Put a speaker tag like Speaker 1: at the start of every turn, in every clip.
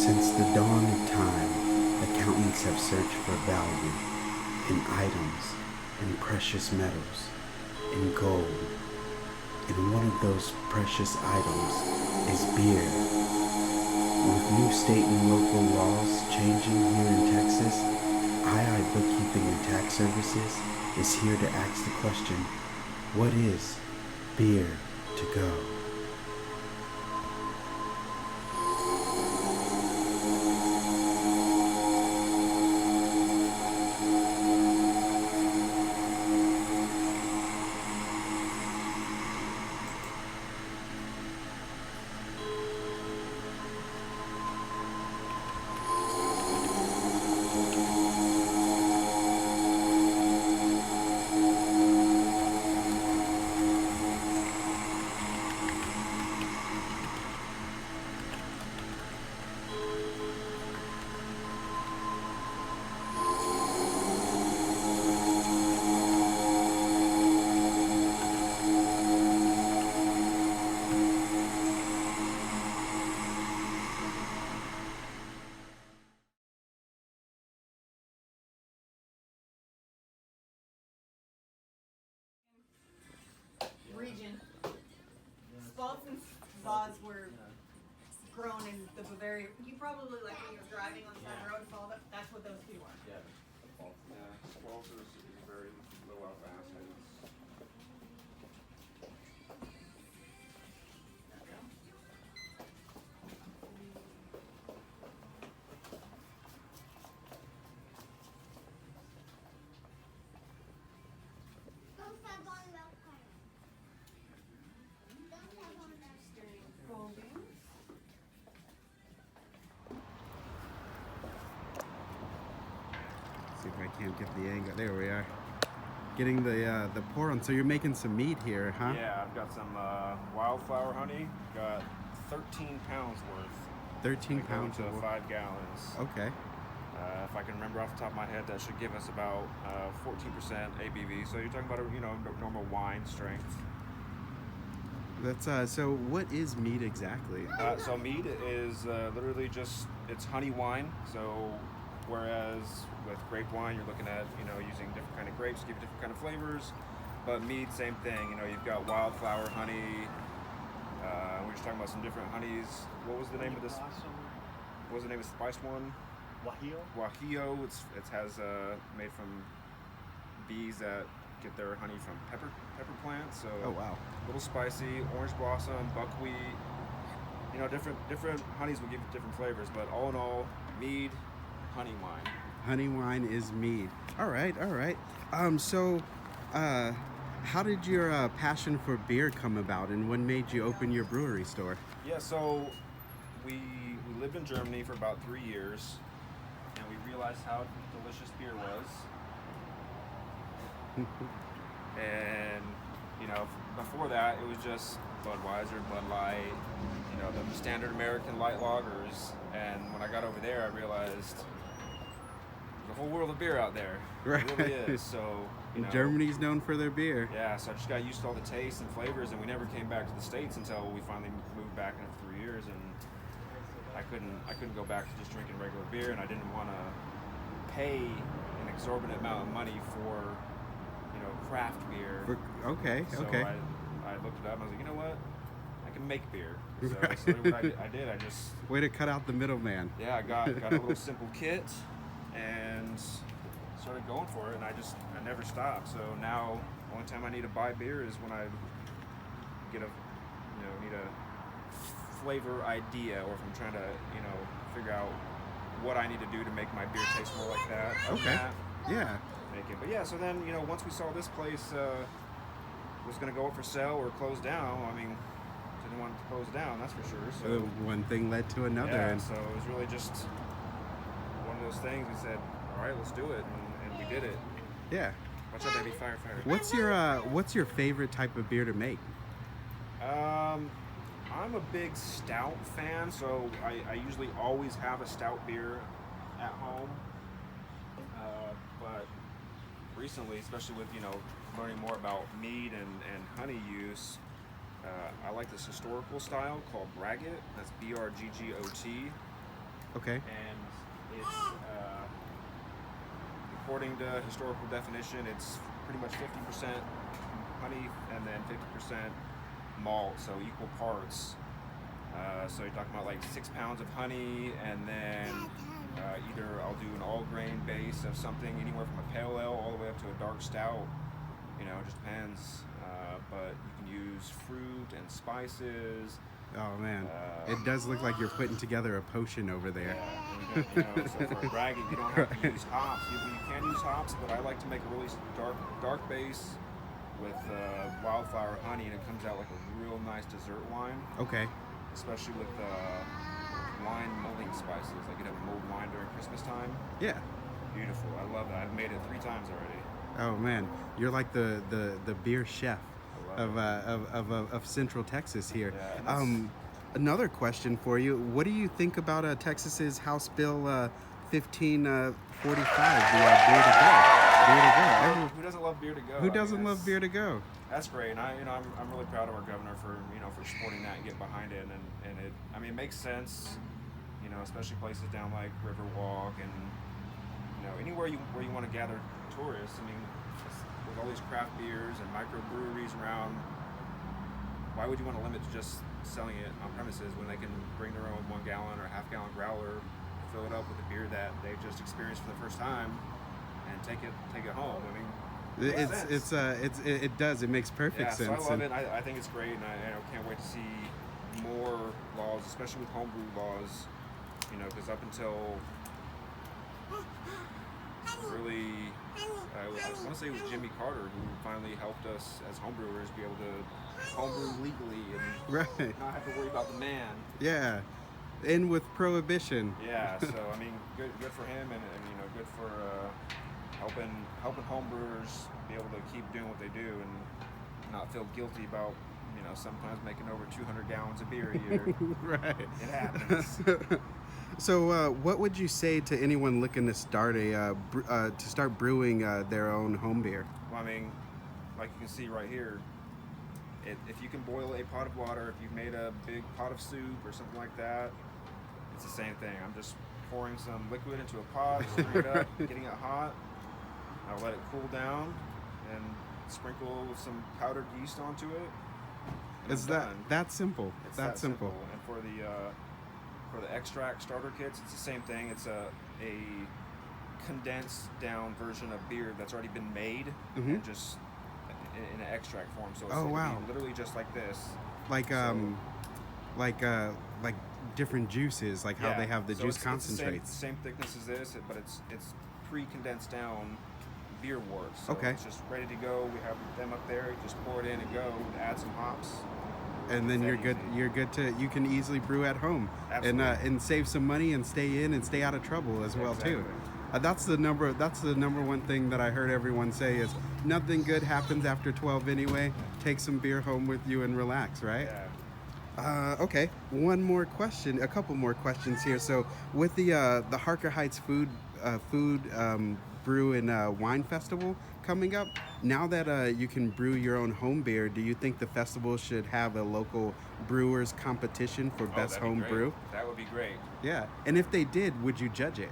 Speaker 1: Since the dawn of time, accountants have searched for value in items, in precious metals, in gold. And one of those precious items is beer. With new state and local laws changing here in Texas, II Bookkeeping and Tax Services is here to ask the question, what is beer to go?
Speaker 2: Region. Spalts and Saws were grown in the Bavaria. You probably, like when you're driving on the side of the road, follow that. That's what those two are.
Speaker 3: Yeah, Spalts is very low alpha acids.
Speaker 2: Cold beans.
Speaker 1: See if I can't get the angle. There we are. Getting the pour on. So you're making some meat here, huh?
Speaker 3: Yeah, I've got some wildflower honey. Got 13 pounds worth.
Speaker 1: 13
Speaker 3: Going
Speaker 1: pounds
Speaker 3: to
Speaker 1: of
Speaker 3: 5 gallons.
Speaker 1: Okay.
Speaker 3: If I can remember off the top of my head, that should give us about 14% ABV. So you're talking about a normal wine strength.
Speaker 1: That's so what is mead exactly?
Speaker 3: So mead is literally just it's honey wine. So whereas with grape wine you're looking at using different kind of grapes to give different kind of flavors, but mead same thing. You've got wildflower honey. We're just talking about some different honeys. What was the name of this? What was the name of the spiced one?
Speaker 4: Guajillo.
Speaker 3: Guajillo. It has made from bees that get their honey from pepper plants. So
Speaker 1: Oh wow.
Speaker 3: a little spicy. Orange blossom, buckwheat. Different honeys will give you different flavors, but all in all, mead, honey wine.
Speaker 1: Honey wine is mead. All right, all right. How did your passion for beer come about, and when made you open your brewery store?
Speaker 3: Yeah, so we lived in Germany for about 3 years, and we realized how delicious beer was. And before that, it was just Budweiser, Bud Light, the standard American light lagers. And when I got over there, I realized there's a whole world of beer out there.
Speaker 1: Right.
Speaker 3: It really is. So
Speaker 1: Germany's known for their beer.
Speaker 3: yeah, so I just got used to all the tastes and flavors, and we never came back to the States until we finally moved back after 3 years. And I couldn't go back to just drinking regular beer, and I didn't want to pay an exorbitant amount of money for craft beer.
Speaker 1: Okay,
Speaker 3: So
Speaker 1: okay.
Speaker 3: I looked it up and I was like, you know what? I can make beer. So
Speaker 1: Right.
Speaker 3: that's literally what I did. I just
Speaker 1: Way to cut out the middleman.
Speaker 3: I got a little simple kit and started going for it, and I never stopped. So now the only time I need to buy beer is when I get need a flavor idea, or if I'm trying to figure out what I need to do to make my beer taste more like that.
Speaker 1: Okay.
Speaker 3: That,
Speaker 1: Yeah.
Speaker 3: make it. But yeah, so then once we saw this place was going to go up for sale or close down, I mean, didn't want it to close down, that's for sure. So
Speaker 1: One thing led to another.
Speaker 3: yeah,
Speaker 1: And
Speaker 3: so it was really just one of those things. We said, all right, let's do it, and we did it.
Speaker 1: yeah.
Speaker 3: Watch out, baby, fire.
Speaker 1: What's your favorite type of beer to make?
Speaker 3: I'm a big stout fan, so I usually always have a stout beer at home. But recently, especially with learning more about mead and honey use, I like this historical style called Braggot. That's Brggot.
Speaker 1: Okay.
Speaker 3: And it's according to historical definition, it's pretty much 50% honey and then 50% malt, so equal parts. So you're talking about like 6 pounds of honey, and then either I'll do an all grain base of something anywhere from a pale ale all the way up to a dark stout. You know, it just depends. But you can use fruit and spices.
Speaker 1: Oh man, it does look like you're putting together a potion over there.
Speaker 3: Yeah, you know, so for bragging, you don't have to use hops. You can use hops, but I like to make a really dark base with wildflower honey, and it comes out like a real nice dessert wine.
Speaker 1: Okay.
Speaker 3: Especially with wine mulling spices. Like you have mulled wine during Christmas time.
Speaker 1: Yeah.
Speaker 3: Beautiful. I love that. I've made it 3 times already.
Speaker 1: Oh man, you're like the beer chef of Central Texas here.
Speaker 3: Yeah,
Speaker 1: another question for you: what do you think about Texas's House Bill 1545, the beer to go? Beer to go.
Speaker 3: Who doesn't love beer to go?
Speaker 1: Who doesn't love beer to go?
Speaker 3: That's great, and I'm really proud of our governor for for supporting that and getting behind it, and it makes sense, especially places down like Riverwalk and anywhere where you want to gather tourists. I mean, with all these craft beers and microbreweries around, why would you want to limit to just selling it on premises when they can bring their own 1 gallon or half-gallon growler, fill it up with a beer that they've just experienced for the first time, and take it home? I mean.
Speaker 1: It does. It makes perfect sense.
Speaker 3: So I love it. I think it's great, and I can't wait to see more laws, especially with homebrew laws. Because up until really, I want to say it was Jimmy Carter who finally helped us as homebrewers be able to homebrew legally and
Speaker 1: right.
Speaker 3: not have to worry about the man.
Speaker 1: Yeah, and with prohibition.
Speaker 3: Yeah. So I mean, good for him, and good for. Helping homebrewers be able to keep doing what they do and not feel guilty about sometimes making over 200 gallons of beer a year.
Speaker 1: Right.
Speaker 3: It happens.
Speaker 1: So, what would you say to anyone looking to start brewing their own home beer?
Speaker 3: Well, I mean, like you can see right here, if you can boil a pot of water, if you've made a big pot of soup or something like that, it's the same thing. I'm just pouring some liquid into a pot, stirring it up, getting it hot. I'll let it cool down and sprinkle some powdered yeast onto it.
Speaker 1: It's that simple.
Speaker 3: It's
Speaker 1: that simple.
Speaker 3: And for the extract starter kits, it's the same thing. It's a condensed down version of beer that's already been made and just in an extract form. So it's gonna be literally just like this. Like
Speaker 1: different juices, like how they have the juice concentrates.
Speaker 3: It's the same thickness as this, but it's pre-condensed down beer wort. So
Speaker 1: okay.
Speaker 3: It's just ready to go. We have them up there. You just pour it in and go. Add some hops.
Speaker 1: And then you're good. You're good to. You can easily brew at home.
Speaker 3: Absolutely.
Speaker 1: and save some money and stay in and stay out of trouble as well too. That's the number one thing that I heard everyone say is nothing good happens after 12 anyway. Take some beer home with you and relax, right?
Speaker 3: Yeah.
Speaker 1: Okay, a couple more questions here. So with the Harker Heights Food Brew and Wine Festival coming up, now that you can brew your own home beer, do you think the festival should have a local brewers competition for best home brew?
Speaker 3: That would be great.
Speaker 1: Yeah, and if they did, would you judge it?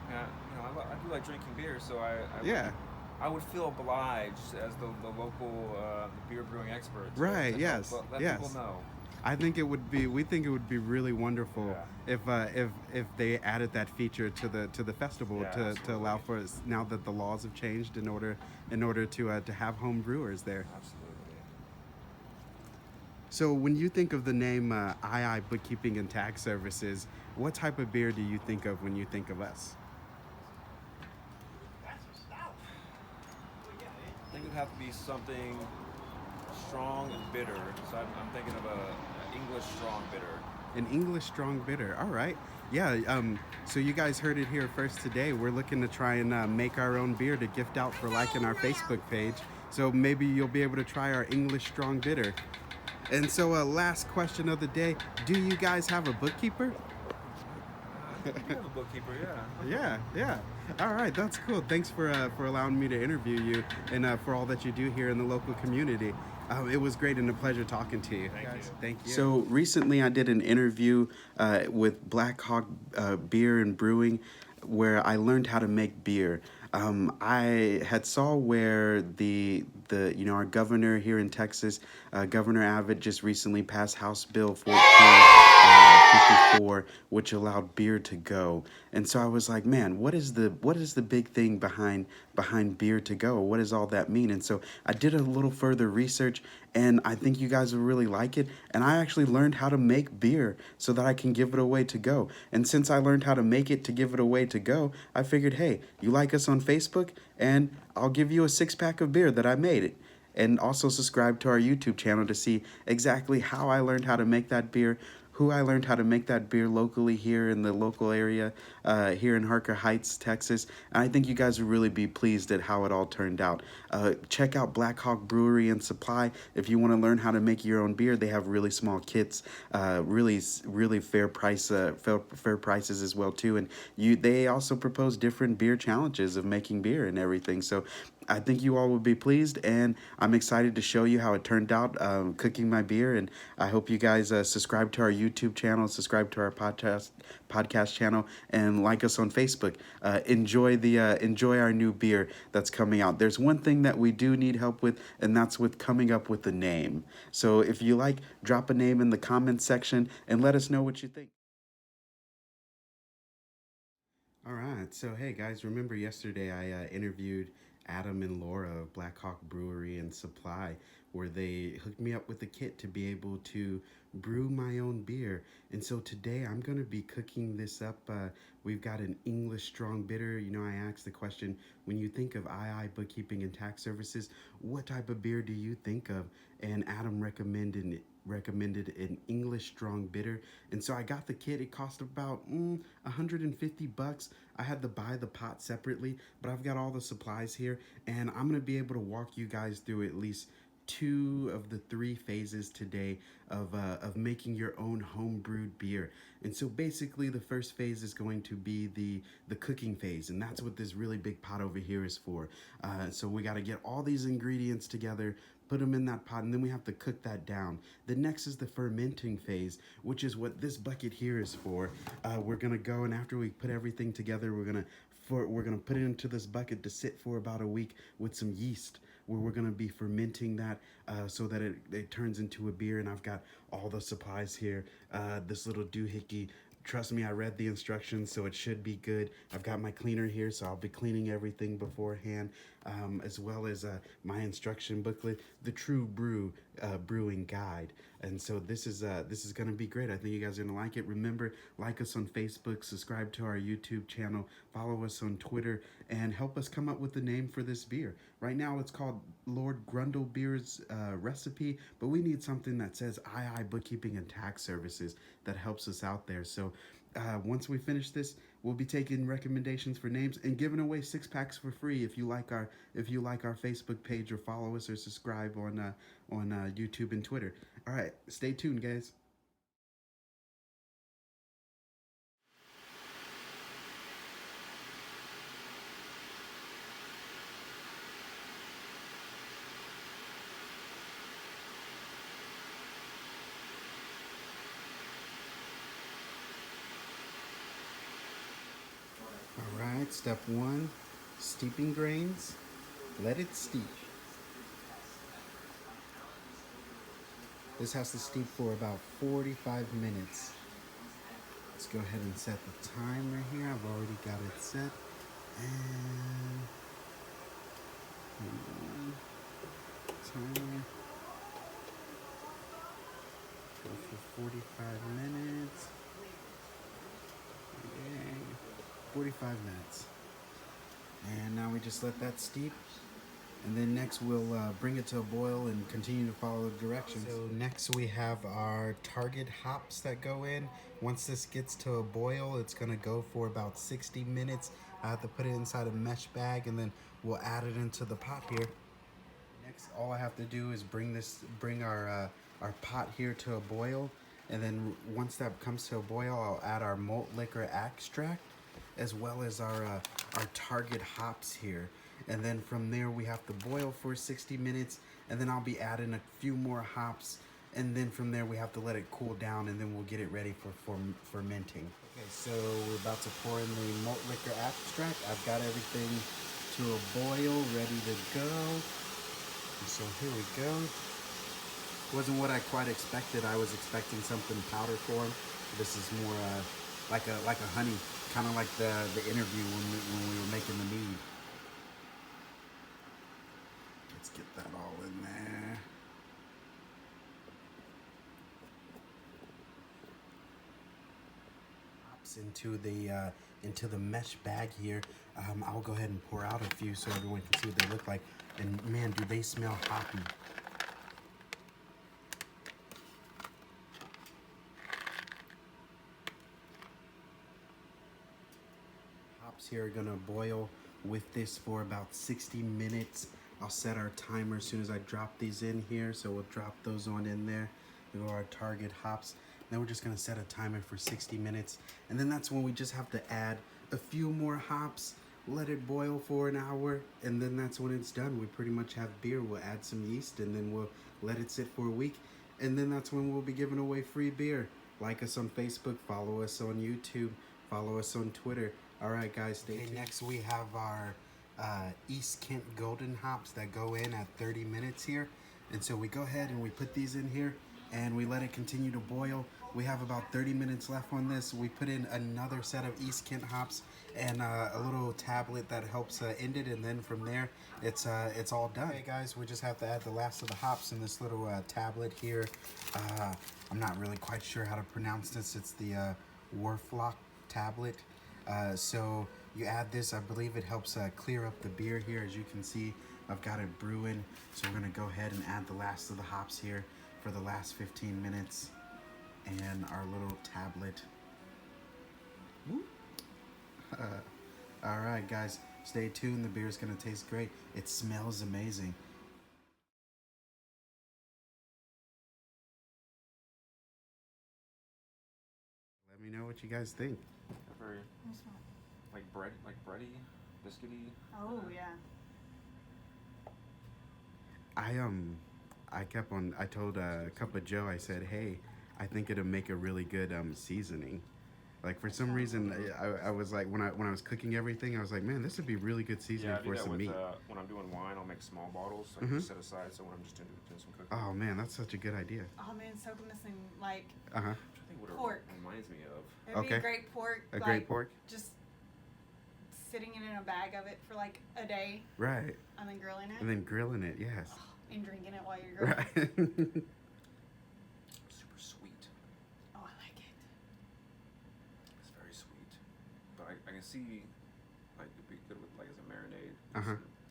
Speaker 3: Yeah, I do like drinking beer, so I would feel obliged as the local beer brewing expert.
Speaker 1: Right.
Speaker 3: Let people know.
Speaker 1: I think it would be. We think it would be really wonderful if they added that feature to the festival to allow for us, now that the laws have changed in order to have home brewers there.
Speaker 3: Absolutely.
Speaker 1: So when you think of the name II Bookkeeping and Tax Services, what type of beer do you think of when you think of us?
Speaker 3: I think it'd have to be something strong and bitter. So I'm thinking of an English strong bitter.
Speaker 1: An English strong bitter. All right. Yeah. So you guys heard it here first today. We're looking to try and make our own beer to gift out for liking our Facebook page. So maybe you'll be able to try our English strong bitter. And so last question of the day. Do you guys have a bookkeeper?
Speaker 3: We have a bookkeeper, yeah.
Speaker 1: Yeah. All right, that's cool. Thanks for allowing me to interview you and for all that you do here in the local community. It was great and a pleasure talking to you.
Speaker 3: Thank you.
Speaker 1: Thank you. So recently I did an interview with Black Hawk Beer and Brewing where I learned how to make beer. I had saw where the our governor here in Texas, Governor Abbott, just recently passed House Bill 1454, which allowed beer to go. And so I was like, man, what is the big thing behind beer to go? What does all that mean? And so I did a little further research, and I think you guys will really like it. And I actually learned how to make beer so that I can give it away to go. And since I learned how to make it to give it away to go, I figured, hey, you like us on Facebook, and I'll give you a 6-pack of beer that I made it. And also subscribe to our YouTube channel to see exactly how I learned how to make that beer, who I learned how to make that beer locally here in the local area, here in Harker Heights, Texas. And I think you guys will really be pleased at how it all turned out. Check out Black Hawk Brewery and Supply if you want to learn how to make your own beer. They have really small kits, really fair prices as well too. And they also propose different beer challenges of making beer and everything. So I think you all will be pleased, and I'm excited to show you how it turned out cooking my beer. And I hope you guys subscribe to our YouTube channel, subscribe to our podcast channel, and like us on Facebook. Enjoy our new beer that's coming out. There's one thing that we do need help with, and that's with coming up with a name. So if you like, drop a name in the comments section and let us know what you think. All right, so hey guys, remember yesterday I interviewed Adam and Laura of Black Hawk Brewery and Supply, where they hooked me up with a kit to be able to brew my own beer. And so today I'm going to be cooking this up. We've got an English strong bitter. You know, I asked the question, when you think of II Bookkeeping and Tax Services, what type of beer do you think of? And Adam recommended an English strong bitter. And so I got the kit. It cost about $150. I had to buy the pot separately, but I've got all the supplies here, and I'm going to be able to walk you guys through at least 2 of the 3 phases today of making your own home brewed beer. And so basically the first phase is going to be the cooking phase, and that's what this really big pot over here is for. So we got to get all these ingredients together, put them in that pot, and then we have to cook that down. The next is the fermenting phase, which is what this bucket here is for. We're gonna go, and after we put everything together, we're gonna put it into this bucket to sit for about a week with some yeast, where we're gonna be fermenting that so that it turns into a beer. And I've got all the supplies here. This little doohickey. Trust me, I read the instructions, so it should be good. I've got my cleaner here, so I'll be cleaning everything beforehand, as well as my instruction booklet, the True Brew Brewing Guide. And so this is going to be great. I think you guys are going to like it. Remember, like us on Facebook, subscribe to our YouTube channel, follow us on Twitter, and help us come up with the name for this beer. Right now, it's called Lord Grundle Beer's Recipe, but we need something that says II Bookkeeping and Tax Services that helps us out there. So once we finish this, we'll be taking recommendations for names and giving away 6-packs for free if you like our Facebook page, or follow us or subscribe on YouTube and Twitter. All right, stay tuned, guys. All right, step 1, steeping grains. Let it steep. This has to steep for about 45 minutes. Let's go ahead and set the timer here. I've already got it set. And timer. Go for 45 minutes. Okay. 45 minutes. And now we just let that steep. And then next we'll bring it to a boil and continue to follow the directions. So next we have our target hops that go in. Once this gets to a boil, it's gonna go for about 60 minutes. I have to put it inside a mesh bag, and then we'll add it into the pot here. Next, all I have to do is bring our pot here to a boil. And then once that comes to a boil, I'll add our malt liquor extract, as well as our target hops here. And then from there we have to boil for 60 minutes, and then I'll be adding a few more hops, and then from there we have to let it cool down, and then we'll get it ready for fermenting. Okay, so we're about to pour in the malt liquor extract. I've got everything to a boil, ready to go. And so here we go. Wasn't what I quite expected. I was expecting something powder form. This is more like a honey, kind of like the interview when we were making the mead. Let's get that all in there. Hops into the mesh bag here. I'll go ahead and pour out a few so everyone can see what they look like. And man, do they smell hoppy. Hops here are gonna boil with this for about 60 minutes. I'll set our timer as soon as I drop these in here. So we'll drop those on in there. There are our target hops. Then we're just gonna set a timer for 60 minutes. And then that's when we just have to add a few more hops, let it boil for an hour, and then that's when it's done. We pretty much have beer. We'll add some yeast and then we'll let it sit for a week. And then that's when we'll be giving away free beer. Like us on Facebook, follow us on YouTube, follow us on Twitter. All right, guys, stay tuned. Next we have our East Kent Golden hops that go in at 30 minutes here. And so we go ahead and we put these in here and we let it continue to boil. We have about 30 minutes left on this. We put in another set of East Kent hops and a little tablet that helps end it, and then from there it's all done. Okay guys, we just have to add the last of the hops in this little tablet here. I'm not really quite sure how to pronounce this. It's the Werflock tablet. So you add this, I believe it helps clear up the beer here. As you can see, I've got it brewing. So we're gonna go ahead and add the last of the hops here for the last 15 minutes. And our little tablet. All right, guys, stay tuned. The beer is gonna taste great. It smells amazing. Let me know what you guys think.
Speaker 3: Very like bready, biscuity.
Speaker 2: Oh yeah.
Speaker 1: I told Cup of Joe, I said, hey, I think it'll make a really good seasoning. Like for some reason, I was like, when I was cooking everything, I was like, man, this would be really good seasoning for some meat.
Speaker 3: When I'm doing wine, I'll make small bottles, so I can set aside. So when I'm just doing some cooking.
Speaker 1: Oh man, that's such a good idea.
Speaker 2: Oh man, soaking this in like
Speaker 3: I think what
Speaker 2: pork.
Speaker 3: It reminds me of.
Speaker 2: It'd be a great pork.
Speaker 1: A great pork.
Speaker 2: Just sitting it in a bag of it for like a day.
Speaker 1: Right.
Speaker 2: And then grilling it.
Speaker 1: And then grilling it, yes.
Speaker 2: Oh, and drinking it while you're grilling.
Speaker 1: Right.
Speaker 3: Super sweet.
Speaker 2: Oh, I like it.
Speaker 3: It's very sweet, but I can see like it'd be good with like as a marinade.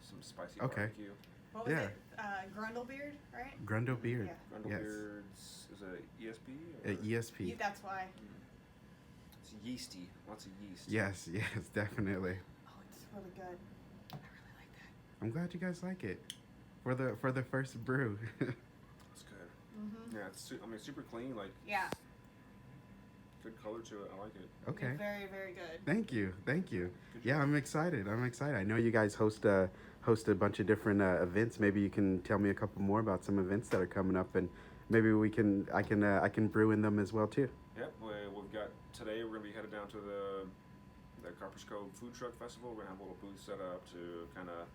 Speaker 3: Some spicy barbecue.
Speaker 2: What was it? Grundlebeard, right?
Speaker 1: Grundlebeard.
Speaker 2: Yeah.
Speaker 3: Grundlebeard's is it ESP?
Speaker 1: ESP.
Speaker 2: That's why.
Speaker 3: It's yeasty. Lots of yeast.
Speaker 1: Yes, definitely.
Speaker 2: Oh, it's really good. I really like that.
Speaker 1: I'm glad you guys like it. For the first brew.
Speaker 3: It's good. Yeah, it's super clean. Like good color to it. I like it.
Speaker 1: Okay.
Speaker 2: It's very, very good.
Speaker 1: Thank you. Yeah, I'm excited. I know you guys host a bunch of different events. Maybe you can tell me a couple more about some events that are coming up, and maybe I can brew in them as well too.
Speaker 3: Yep. We've got today. We're gonna be headed down to the Copper's Cove Food Truck Festival. We're gonna have a little booth set up to kind of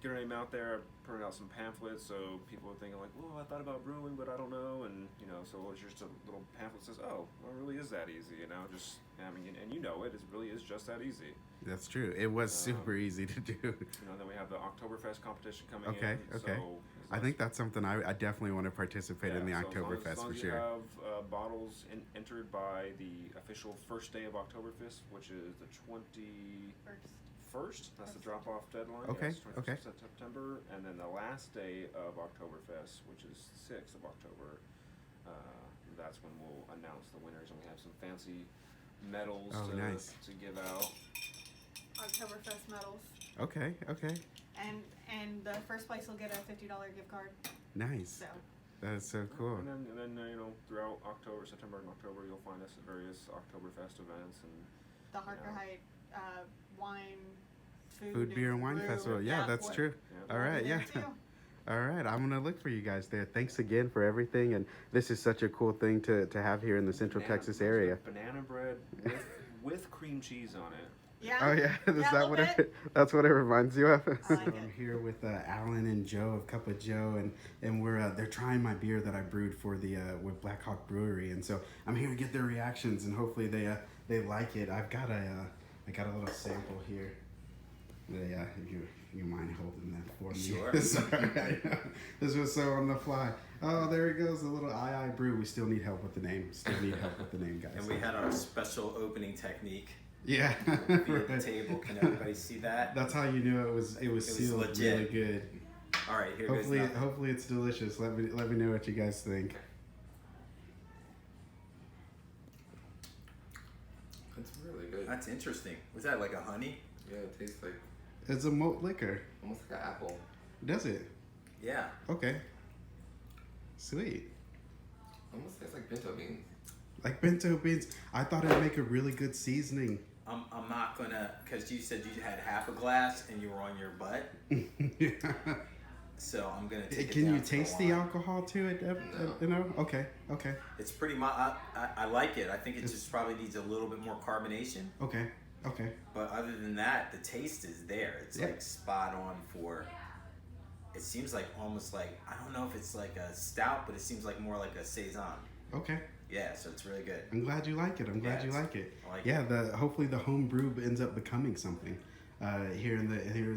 Speaker 3: get our name out there, printed out some pamphlets so people are thinking like, oh, I thought about brewing, but I don't know, and so it's just a little pamphlet that says, oh, well, it really is that easy, just and it really is just that easy. That's true. It was super easy to do. Then we have the Oktoberfest competition coming in. Okay. So I think that's something I definitely want to participate in the Oktoberfest for sure. As long as you have bottles entered by the official first day of Oktoberfest, which is the 21st. That's the drop-off deadline. Okay. Yes, 21st of September, and then the last day of Oktoberfest, which is 6th of October. That's when we'll announce the winners, and we have some fancy medals to give out.
Speaker 2: Oktoberfest medals.
Speaker 1: Okay.
Speaker 2: And the first place will get a $50 gift card.
Speaker 1: Nice.
Speaker 2: So.
Speaker 1: That is so cool.
Speaker 3: And then throughout September and October, you'll find us at various Oktoberfest events and
Speaker 2: the Harker Height wine
Speaker 1: Food, Beer, and Wine
Speaker 2: brew.
Speaker 1: Festival. Yeah, that's
Speaker 2: what-
Speaker 1: true. All right,
Speaker 2: there
Speaker 1: yeah.
Speaker 2: too.
Speaker 1: All right, I'm gonna look for you guys there. Thanks again for everything, and this is such a cool thing to have here in the Central Texas area.
Speaker 3: Banana bread with cream cheese on it.
Speaker 2: Yeah.
Speaker 1: Oh yeah, is
Speaker 2: Yeah, a
Speaker 1: that
Speaker 2: little
Speaker 1: what
Speaker 2: bit.
Speaker 1: that's what it reminds you of?
Speaker 2: I like
Speaker 1: So
Speaker 2: it.
Speaker 1: I'm here with Alan and Joe of Cup of Joe, and we're they're trying my beer that I brewed for the with Black Hawk Brewery, and so I'm here to get their reactions, and hopefully they like it. I got a little sample here. If you mind holding that for me?
Speaker 4: Sure.
Speaker 1: Sorry, this was so on the fly. Oh, there it goes, the little I Brew. We still need help with the name. Guys.
Speaker 4: And we had our special opening technique
Speaker 1: Yeah.
Speaker 4: via the table. Can everybody see that?
Speaker 1: That's how you knew it was sealed
Speaker 4: legit.
Speaker 1: really good.
Speaker 4: All right, here goes nothing.
Speaker 1: Hopefully it's delicious. Let me know what you guys think.
Speaker 5: It's really good.
Speaker 4: That's interesting. Was that like a honey?
Speaker 5: Yeah, it tastes like
Speaker 1: It's a malt liquor.
Speaker 5: almost like an apple.
Speaker 1: Does it?
Speaker 4: Yeah.
Speaker 1: Okay. Sweet.
Speaker 5: Almost tastes like pinto beans.
Speaker 1: Like bento beans. I thought it'd make a really good seasoning.
Speaker 4: I'm not gonna, because you said you had half a glass and you were on your butt.
Speaker 1: Yeah.
Speaker 4: So I'm gonna take it
Speaker 1: Can
Speaker 4: down
Speaker 1: you
Speaker 4: to
Speaker 1: taste
Speaker 4: the
Speaker 1: the
Speaker 4: wine.
Speaker 1: alcohol to it?
Speaker 5: No.
Speaker 1: You know? Okay. Okay.
Speaker 4: It's pretty much. I like it. I think it just probably needs a little bit more carbonation.
Speaker 1: Okay. Okay.
Speaker 4: But other than that, the taste is there. It's
Speaker 1: Yeah.
Speaker 4: like spot on for. It seems like almost like, I don't know if it's like a stout, but it seems like more like a saison.
Speaker 1: Okay.
Speaker 4: Yeah, so it's really good.
Speaker 1: I'm glad you like it. I'm glad you
Speaker 4: it's-
Speaker 1: like it.
Speaker 4: I like
Speaker 1: Yeah, hopefully the home brew ends up becoming something here in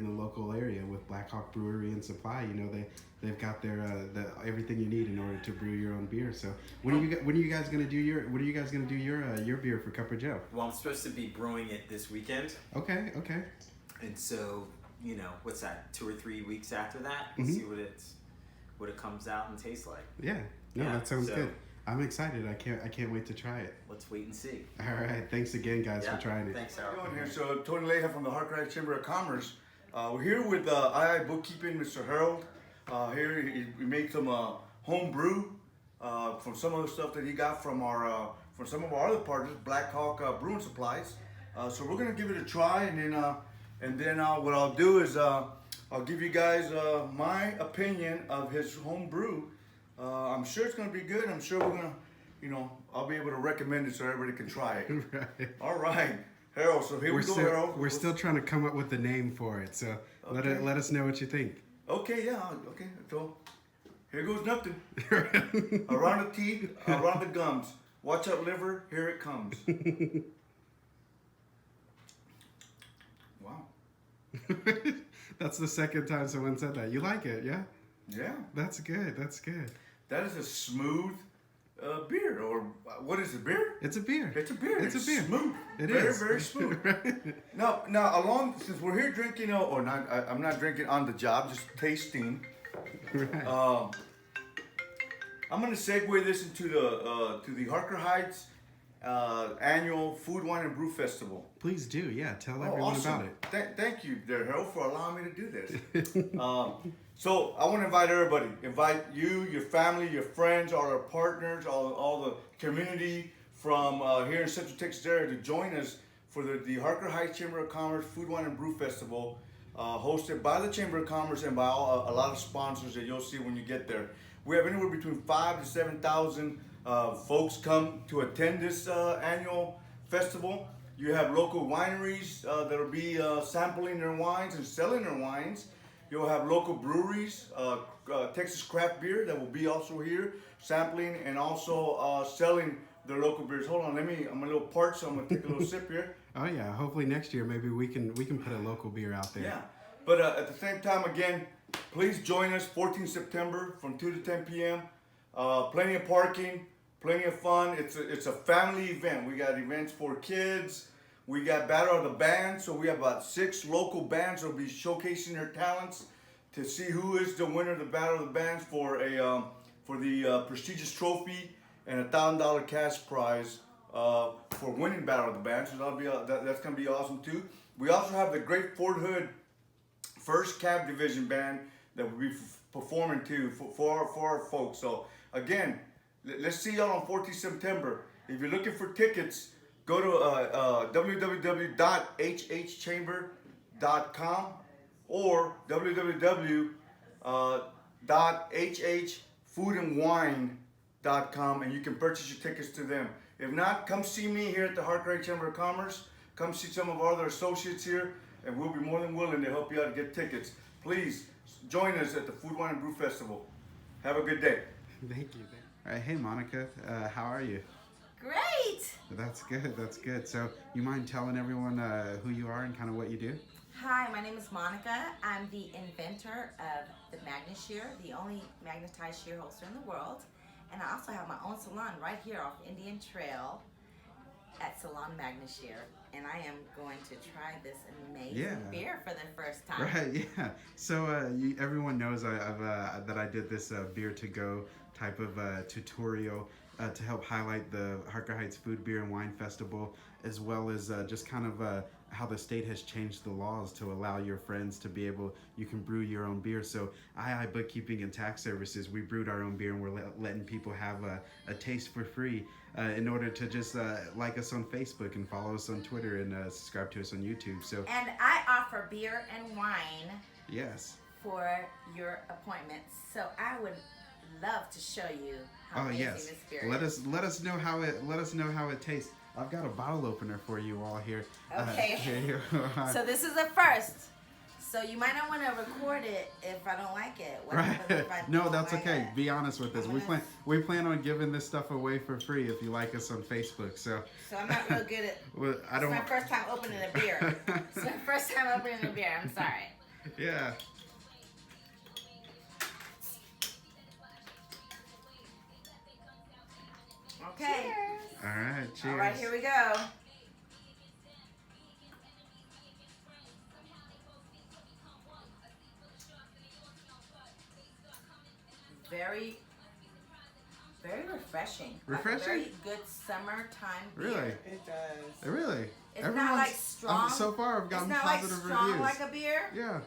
Speaker 1: the local area with Black Hawk Brewery and Supply. You know they've got their everything you need in order to brew your own beer. So when are you guys gonna do your beer for Cup of Joe?
Speaker 4: Well, I'm supposed to be brewing it this weekend,
Speaker 1: Okay. Okay.
Speaker 4: and so what's that? 2 or 3 weeks after that, we'll
Speaker 1: Mhm.
Speaker 4: see what it comes out and tastes like.
Speaker 1: Yeah. No,
Speaker 4: Yeah,
Speaker 1: that sounds
Speaker 4: so-
Speaker 1: good. I'm excited. I can't wait to try it.
Speaker 4: Let's wait and see.
Speaker 1: All right. Thanks again, guys,
Speaker 4: Yeah,
Speaker 1: for trying it.
Speaker 4: Thanks,
Speaker 6: How you
Speaker 4: Harold.
Speaker 6: doing here? So Tony Leja from the Harker Heights Chamber of Commerce. We're here with II Bookkeeping, Mr. Harold. Here we made some home brew from some of the stuff that he got from from some of our other partners, Black Hawk Brewing Supplies. So we're gonna give it a try, and then what I'll do is I'll give you guys my opinion of his home brew. I'm sure it's gonna be good. I'm sure we're gonna, I'll be able to recommend it so everybody can try it.
Speaker 1: Right.
Speaker 6: All right, Harold. So here we go, Harold.
Speaker 1: We're still trying to come up with the name for it. So
Speaker 6: Okay.
Speaker 1: let us know what you think.
Speaker 6: Okay, yeah, okay. So here goes nothing. Around the teeth, around the gums. Watch out, liver. Here it comes. Wow.
Speaker 1: That's the second time someone said that. You like it, yeah?
Speaker 6: Yeah,
Speaker 1: That's good. That's good.
Speaker 6: that is a smooth beer, or what is it? Beer?
Speaker 1: It's a beer.
Speaker 6: It's a beer.
Speaker 1: It's a beer.
Speaker 6: Smooth.
Speaker 1: It
Speaker 6: very,
Speaker 1: is.
Speaker 6: very smooth.
Speaker 1: Right.
Speaker 6: Now, since we're here drinking, or not, I'm not drinking on the job, just tasting.
Speaker 1: Right.
Speaker 6: I'm gonna segue this into the Harker Heights annual Food, Wine, and Brew Festival.
Speaker 1: Please do. Yeah. Tell
Speaker 6: Oh,
Speaker 1: everyone
Speaker 6: awesome.
Speaker 1: about it.
Speaker 6: Thank you, there, Harold, for allowing me to do this. So I want to invite everybody. Invite you, your family, your friends, all our partners, all the community from here in Central Texas area to join us for the Harker Heights Chamber of Commerce Food, Wine, and Brew Festival, hosted by the Chamber of Commerce and by a lot of sponsors that you'll see when you get there. We have anywhere between 5,000 to 7,000 folks come to attend this annual festival. You have local wineries that'll be sampling their wines and selling their wines. You'll have local breweries, Texas Craft Beer that will be also here sampling and also selling their local beers. Hold on, I'm a little parched, so I'm gonna take a little sip here.
Speaker 1: Oh yeah. Hopefully next year maybe we can put a local beer out there.
Speaker 6: Yeah, but at the same time, again, please join us 14 September from 2 to 10 p.m. Plenty of parking, plenty of fun. It's a family event. We got events for kids. We got Battle of the Bands, so we have about 6 local bands that will be showcasing their talents to see who is the winner of the Battle of the Bands for the prestigious trophy and $1,000 cash prize for winning Battle of the Bands. So that's gonna be awesome too. We also have the Great Fort Hood First Cab Division band that will be performing too for our folks. So again, let's see y'all on 14th September. If you're looking for tickets, go to or www.hhfoodandwine.com, and you can purchase your tickets to them. If not, come see me here at the Hartgray Chamber of Commerce. Come see some of our other associates here, and we'll be more than willing to help you out to get tickets. Please join us at the Food, Wine, and Brew Festival. Have a good day.
Speaker 1: Thank you. All right, hey Monica, how are you?
Speaker 7: Great!
Speaker 1: That's good. That's good. So, you mind telling everyone who you are and kind of what you do?
Speaker 7: Hi, my name is Monica. I'm the inventor of the MagnaShear, the only magnetized shear holster in the world. And I also have my own salon right here off Indian Trail at Salon MagnaShear. And I am going to try this amazing beer for the first time.
Speaker 1: Right, yeah. So everyone knows that I did this beer to go type of tutorial to help highlight the Harker Heights Food, Beer, and Wine Festival, as well as just kind of how the state has changed the laws to allow your friends to be able, you can brew your own beer. So II Bookkeeping and Tax Services, we brewed our own beer, and we're letting people have a taste for free in order to just like us on Facebook and follow us on Twitter and subscribe to us on YouTube. So
Speaker 7: And I offer beer and wine
Speaker 1: yes.
Speaker 7: for your appointments. So I would love to show you how amazing this beer is.
Speaker 1: Let us know how it tastes. I've got a bottle opener for you all here.
Speaker 7: Okay.
Speaker 1: Here you are.
Speaker 7: So this is a first. So you might not want to record it if I don't like it. What happens if I
Speaker 1: Right. No,
Speaker 7: don't
Speaker 1: that's
Speaker 7: like
Speaker 1: okay.
Speaker 7: it?
Speaker 1: Be honest with us. We plan on giving this stuff away for free if you like us on Facebook. So
Speaker 7: I'm not real good at.
Speaker 1: well, I don't.
Speaker 7: It's my first time opening a beer. It's my first time opening a beer. I'm sorry.
Speaker 1: Yeah.
Speaker 7: Okay.
Speaker 1: All right. Cheers.
Speaker 7: All right, here we go. Very, very refreshing.
Speaker 1: Refreshing?
Speaker 7: Like a very good summertime beer.
Speaker 1: Really?
Speaker 2: It does.
Speaker 1: Really?
Speaker 7: It's not like strong.
Speaker 1: So far, I've gotten
Speaker 7: it's not like
Speaker 1: positive
Speaker 7: strong
Speaker 1: reviews.
Speaker 7: like a beer,
Speaker 1: Yeah.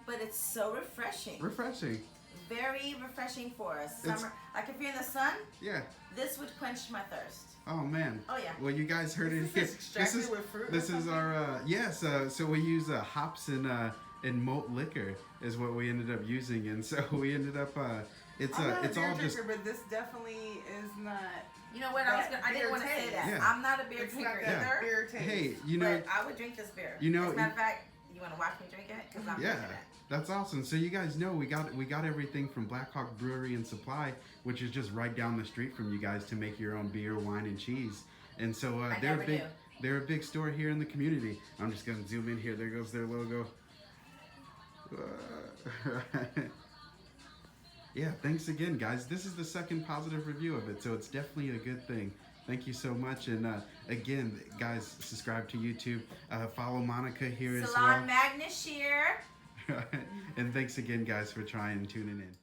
Speaker 7: but it's so refreshing.
Speaker 1: Refreshing.
Speaker 7: Very refreshing for us.
Speaker 1: It's-
Speaker 7: Summer, like if you're in the sun,
Speaker 1: Yeah.
Speaker 7: this would quench my thirst.
Speaker 1: Oh man.
Speaker 7: Oh yeah.
Speaker 1: Well, you guys heard it
Speaker 2: Is
Speaker 1: here.
Speaker 2: this extracted with fruit or
Speaker 1: This is
Speaker 2: something?
Speaker 1: our yes. So we use hops and malt liquor is what we ended up using, and so we ended up it's
Speaker 2: I'm not a
Speaker 1: it's
Speaker 2: beer
Speaker 1: all just
Speaker 2: drinker, but this definitely is not.
Speaker 7: You know what?
Speaker 2: That
Speaker 7: I didn't
Speaker 2: beer
Speaker 7: want to say
Speaker 2: taste.
Speaker 7: that.
Speaker 1: Yeah.
Speaker 7: I'm not a beer
Speaker 2: It's
Speaker 7: drinker
Speaker 2: not that
Speaker 7: either.
Speaker 2: beer taste.
Speaker 1: hey, you know,
Speaker 7: But I would drink this beer.
Speaker 1: You know-
Speaker 7: As a matter of fact, you want to watch me drink it? Because I'm
Speaker 1: yeah,
Speaker 7: drinking it.
Speaker 1: that's awesome. So you guys know we got everything from Black Hawk Brewery and Supply, which is just right down the street from you guys to make your own beer, wine, and cheese. And so
Speaker 7: I
Speaker 1: they're
Speaker 7: never
Speaker 1: big.
Speaker 7: knew.
Speaker 1: They're a big store here in the community. I'm just gonna zoom in here. There goes their logo. Yeah, thanks again, guys. This is the second positive review of it, so it's definitely a good thing. Thank you so much, and again, guys, subscribe to YouTube. Follow Monica here
Speaker 7: Salon
Speaker 1: as
Speaker 7: MagnaShear.
Speaker 1: well. And thanks again, guys, for trying and tuning in.